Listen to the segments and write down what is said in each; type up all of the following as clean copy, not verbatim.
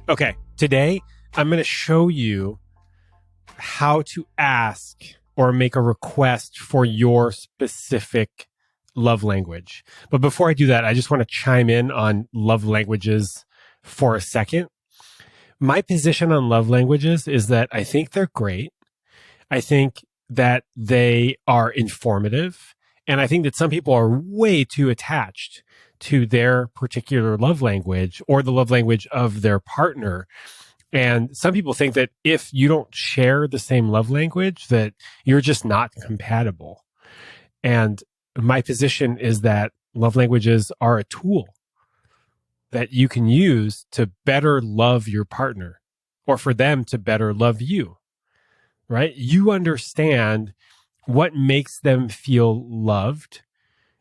Okay, today I'm going to show you how to ask or make a request for your specific love language. But before I do that, I just want to chime in on love languages for a second. My position on love languages is that I think they're great. I think that they are informative. And I think that some people are way too attached to their particular love language or the love language of their partner. And some people think that if you don't share the same love language, that you're just not compatible. And my position is that love languages are a tool that you can use to better love your partner or for them to better love you, right? You understand what makes them feel loved.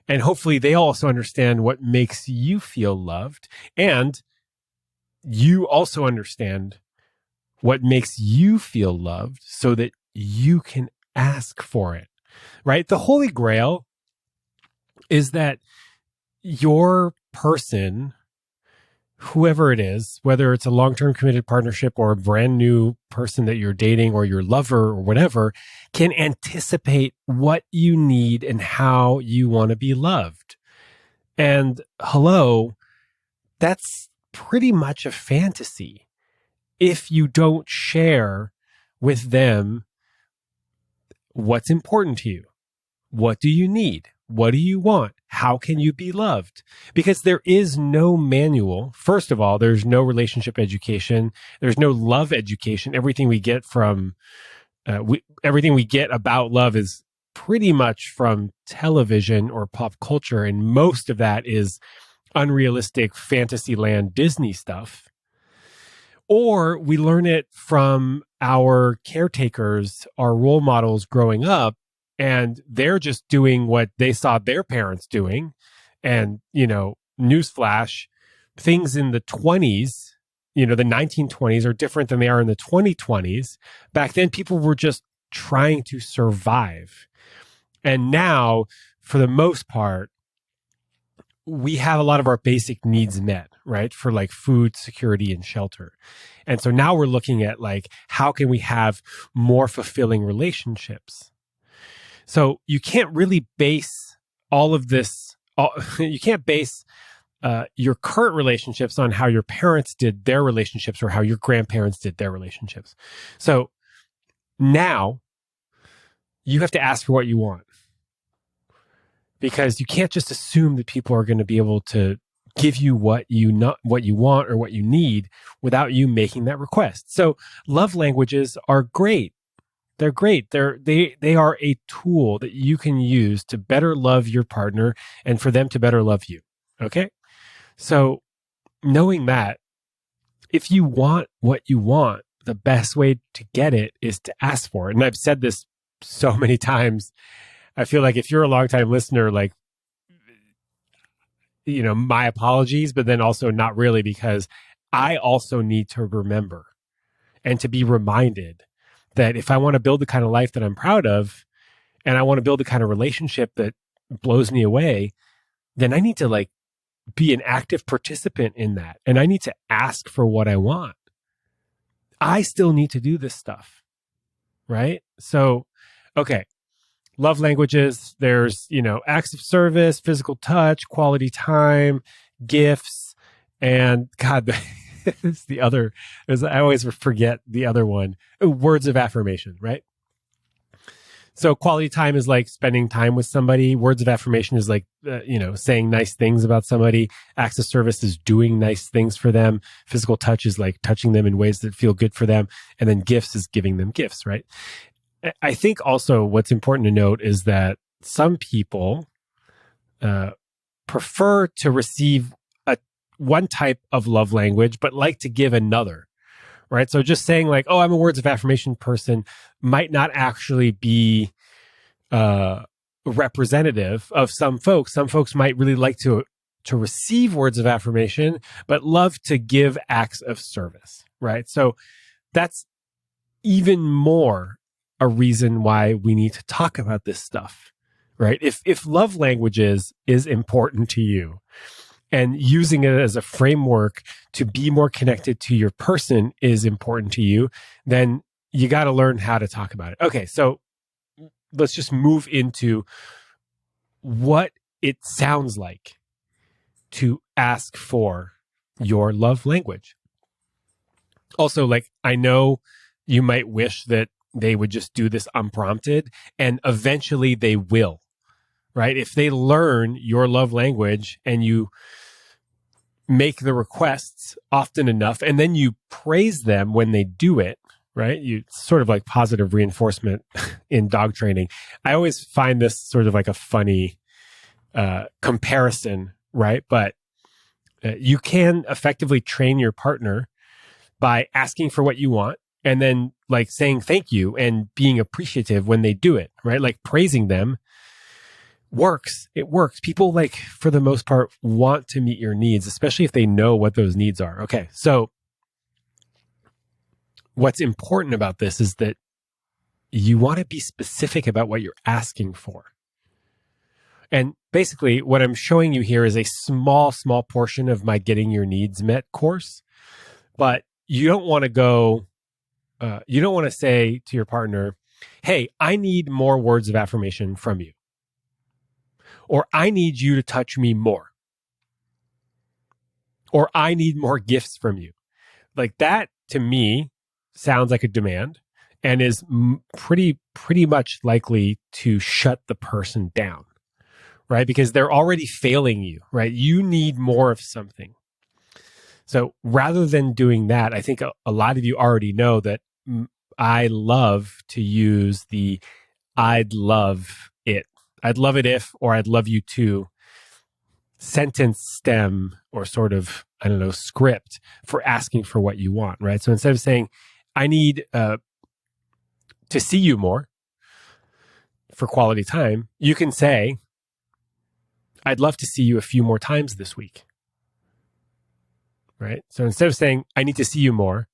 And hopefully they also understand what makes you feel loved. And you also understand what makes you feel loved so that you can ask for it, right? The Holy Grail is that your person, whoever it is, whether it's a long-term committed partnership or a brand new person that you're dating or your lover or whatever, can anticipate what you need and how you want to be loved. And hello, that's pretty much a fantasy if you don't share with them what's important to you. What do you need? What do you want? How can you be loved? Because there is no manual. First of all, there's no relationship education. There's no love education. Everything we get from, everything we get about love is pretty much from television or pop culture. And most of that is unrealistic Fantasyland Disney stuff. Or we learn it from our caretakers, our role models growing up, and they're just doing what they saw their parents doing. And, newsflash, things in the 20s, the 1920s are different than they are in the 2020s. Back then, people were just trying to survive. And now, for the most part, we have a lot of our basic needs met, right? For like food, security, and shelter. And so now we're looking at like, how can we have more fulfilling relationships? So you can't really base all of this, you can't base your current relationships on how your parents did their relationships or how your grandparents did their relationships. So now you have to ask for what you want. Because you can't just assume that people are going to be able to give you what you want or what you need without you making that request. So love languages are great. They're great. They are a tool that you can use to better love your partner and for them to better love you. Okay? So knowing that, if you want what you want, the best way to get it is to ask for it. And I've said this so many times. I feel like if you're a longtime listener, like, my apologies, but then also not really, because I also need to remember and to be reminded that if I want to build the kind of life that I'm proud of, and I want to build the kind of relationship that blows me away, then I need to like be an active participant in that. And I need to ask for what I want. I still need to do this stuff. Right? So, okay. Love languages, there's, acts of service, physical touch, quality time, gifts, and God, it's the other, I always forget the other one, words of affirmation, right? So quality time is like spending time with somebody. Words of affirmation is like, saying nice things about somebody. Acts of service is doing nice things for them. Physical touch is like touching them in ways that feel good for them. And then gifts is giving them gifts, right? I think also what's important to note is that some people prefer to receive one type of love language, but like to give another, right? So just saying like, oh, I'm a words of affirmation person might not actually be representative of some folks. Some folks might really like to receive words of affirmation, but love to give acts of service, right? So that's even more a reason why we need to talk about this stuff, right? If love languages is important to you, and using it as a framework to be more connected to your person is important to you, then you got to learn how to talk about it. Okay, so let's just move into what it sounds like to ask for your love language. Also, like, I know you might wish that they would just do this unprompted, and eventually they will, right? If they learn your love language and you make the requests often enough, and then you praise them when they do it, right? You sort of like positive reinforcement in dog training. I always find this sort of like a funny comparison, right? But you can effectively train your partner by asking for what you want and then like saying thank you and being appreciative when they do it, right? Like praising them works. It works. People, like, for the most part, want to meet your needs, especially if they know what those needs are. Okay. So what's important about this is that you want to be specific about what you're asking for. And basically what I'm showing you here is a small portion of my Getting Your Needs Met course. But you don't want to you don't want to say to your partner, hey, I need more words of affirmation from you. Or I need you to touch me more. Or I need more gifts from you. Like, that to me sounds like a demand and is pretty much likely to shut the person down, right? Because they're already failing you, right? You need more of something. So rather than doing that, I think a lot of you already know that I love to use the I'd love it. I'd love it if, or I'd love you too, sentence stem or sort of, I don't know, script for asking for what you want, right? So instead of saying, I need to see you more for quality time, you can say, I'd love to see you a few more times this week, right? So instead of saying, I need to see you more,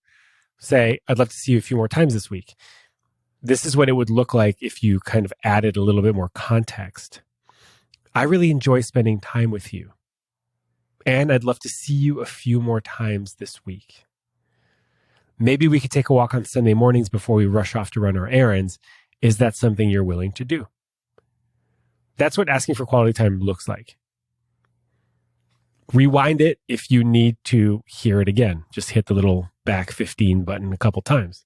say, I'd love to see you a few more times this week. This is what it would look like if you kind of added a little bit more context. I really enjoy spending time with you, and I'd love to see you a few more times this week. Maybe we could take a walk on Sunday mornings before we rush off to run our errands. Is that something you're willing to do? That's what asking for quality time looks like. Rewind it if you need to hear it again. Just hit the little back 15 button a couple times.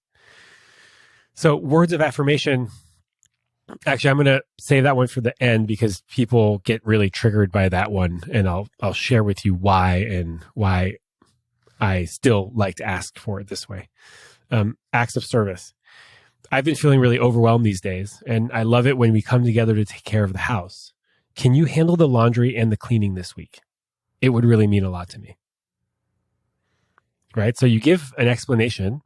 So words of affirmation, actually, I'm going to save that one for the end because people get really triggered by that one. And I'll share with you why and why I still like to ask for it this way. Acts of service. I've been feeling really overwhelmed these days, and I love it when we come together to take care of the house. Can you handle the laundry and the cleaning this week? It would really mean a lot to me. Right? So you give an explanation.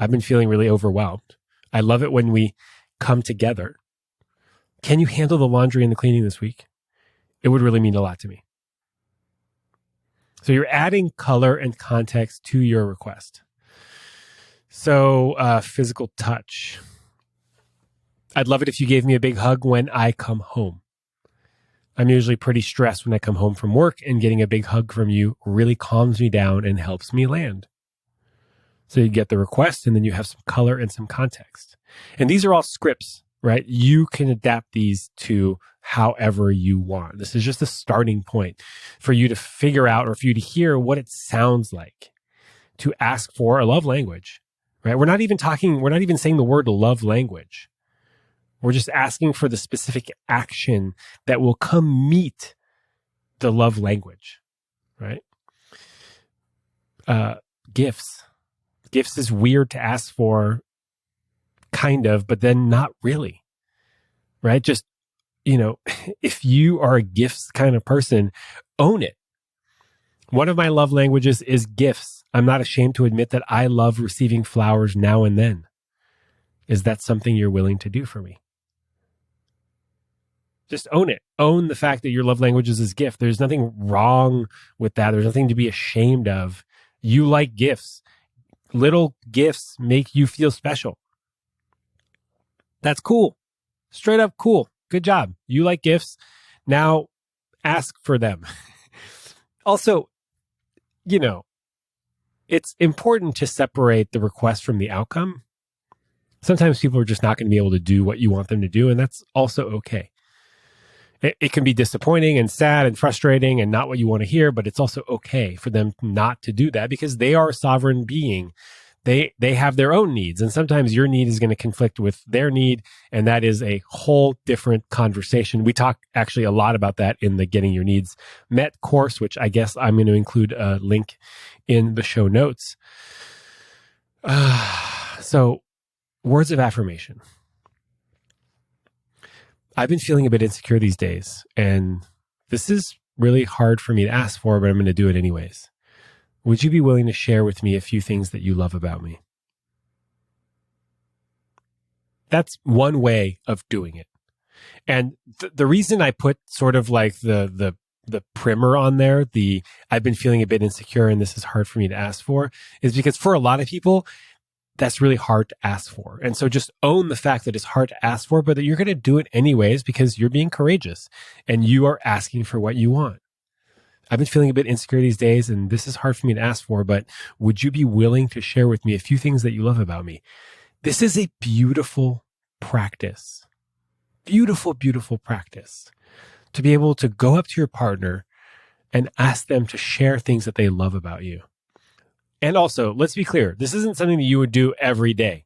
I've been feeling really overwhelmed. I love it when we come together. Can you handle the laundry and the cleaning this week? It would really mean a lot to me. So you're adding color and context to your request. So physical touch. I'd love it if you gave me a big hug when I come home. I'm usually pretty stressed when I come home from work, and getting a big hug from you really calms me down and helps me land. So you get the request, and then you have some color and some context. And these are all scripts, right? You can adapt these to however you want. This is just a starting point for you to figure out, or for you to hear what it sounds like to ask for a love language, right? We're not even saying the word love language. We're just asking for the specific action that will come meet the love language, right? Gifts. Gifts is weird to ask for, kind of, but then not really, right? Just, if you are a gifts kind of person, own it. One of my love languages is gifts. I'm not ashamed to admit that I love receiving flowers now and then. Is that something you're willing to do for me? Just own it. Own the fact that your love language is gift. There's nothing wrong with that. There's nothing to be ashamed of. You like gifts. Little gifts make you feel special. That's cool. Straight up cool. Good job. You like gifts. Now ask for them. Also, you know, it's important to separate the request from the outcome. Sometimes people are just not going to be able to do what you want them to do, and that's also okay. It can be disappointing and sad and frustrating and not what you want to hear, but it's also okay for them not to do that because they are a sovereign being. They have their own needs, and sometimes your need is going to conflict with their need, and that is a whole different conversation. We talk actually a lot about that in the Getting Your Needs Met course, which I guess I'm going to include a link in the show notes. So, words of affirmation. I've been feeling a bit insecure these days, and this is really hard for me to ask for, but I'm going to do it anyways. Would you be willing to share with me a few things that you love about me? That's one way of doing it. And the reason I put sort of like the primer on there, I've been feeling a bit insecure and this is hard for me to ask for, is because for a lot of people, that's really hard to ask for. And so just own the fact that it's hard to ask for, but that you're going to do it anyways because you're being courageous and you are asking for what you want. I've been feeling a bit insecure these days and this is hard for me to ask for, but would you be willing to share with me a few things that you love about me? This is a beautiful practice. Beautiful, beautiful practice. To be able to go up to your partner and ask them to share things that they love about you. And also, let's be clear, this isn't something that you would do every day.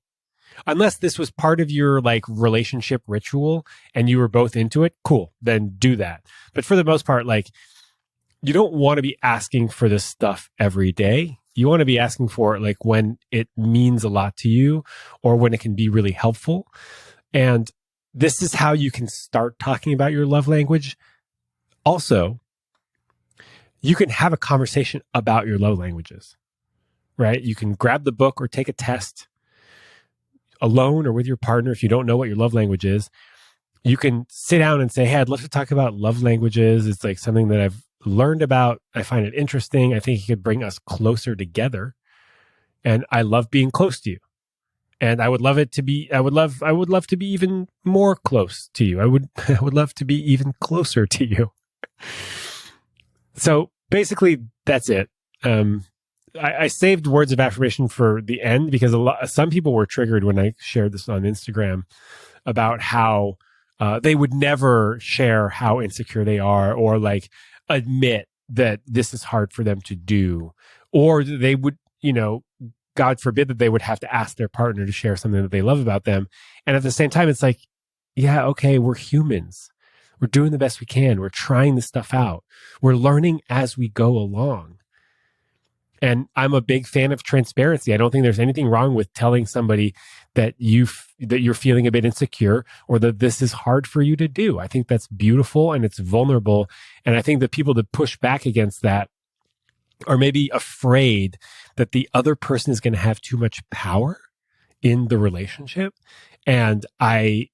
Unless this was part of your like relationship ritual and you were both into it, cool, then do that. But for the most part, like you don't want to be asking for this stuff every day. You want to be asking for it like when it means a lot to you or when it can be really helpful. And this is how you can start talking about your love language. Also, you can have a conversation about your love languages. Right? You can grab the book or take a test alone or with your partner if you don't know what your love language is. You can sit down and say, hey, I'd love to talk about love languages. It's like something that I've learned about. I find it interesting. I think it could bring us closer together. And I love being close to you. And I would love to be even more close to you. I would love to be even closer to you. So basically that's it. I saved words of affirmation for the end because some people were triggered when I shared this on Instagram about how they would never share how insecure they are or like admit that this is hard for them to do, or they would, God forbid that they would have to ask their partner to share something that they love about them. And at the same time, it's like, yeah, okay, we're humans. We're doing the best we can. We're trying this stuff out. We're learning as we go along. And I'm a big fan of transparency. I don't think there's anything wrong with telling somebody that you're feeling a bit insecure or that this is hard for you to do. I think that's beautiful and it's vulnerable. And I think that people that push back against that are maybe afraid that the other person is going to have too much power in the relationship. And I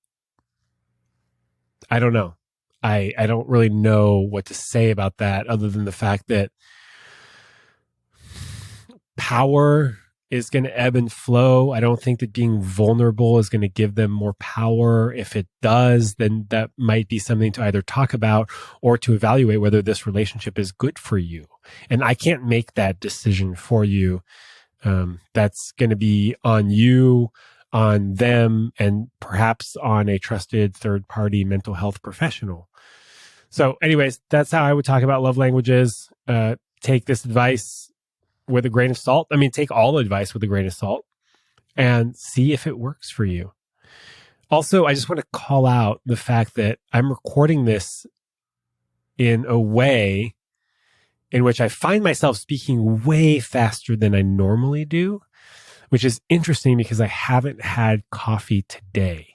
don't know. I don't really know what to say about that other than the fact that power is going to ebb and flow. I don't think that being vulnerable is going to give them more power. If it does, then that might be something to either talk about or to evaluate whether this relationship is good for you. And I can't make that decision for you. That's going to be on you, on them, and perhaps on a trusted third-party mental health professional. So anyways, that's how I would talk about love languages. Take this advice with a grain of salt. I mean, take all advice with a grain of salt and see if it works for you. Also, I just want to call out the fact that I'm recording this in a way in which I find myself speaking way faster than I normally do, which is interesting because I haven't had coffee today.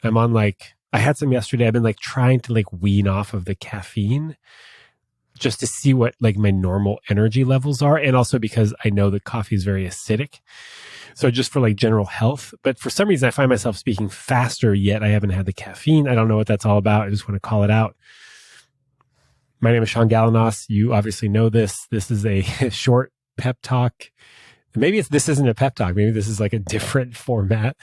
I had some yesterday. I've been trying to wean off of the caffeine just to see what my normal energy levels are. And also because I know that coffee is very acidic. So just for general health. But for some reason, I find myself speaking faster, yet I haven't had the caffeine. I don't know what that's all about. I just want to call it out. My name is Sean Galanos. You obviously know this. This is a short pep talk. Maybe this isn't a pep talk. Maybe this is a different format.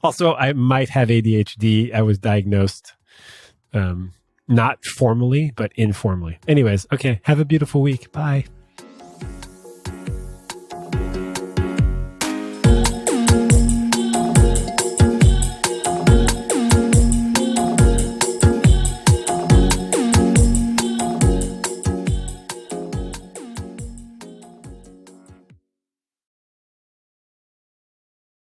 Also, I might have ADHD. I was diagnosed not formally, but informally. Anyways, okay. Have a beautiful week. Bye.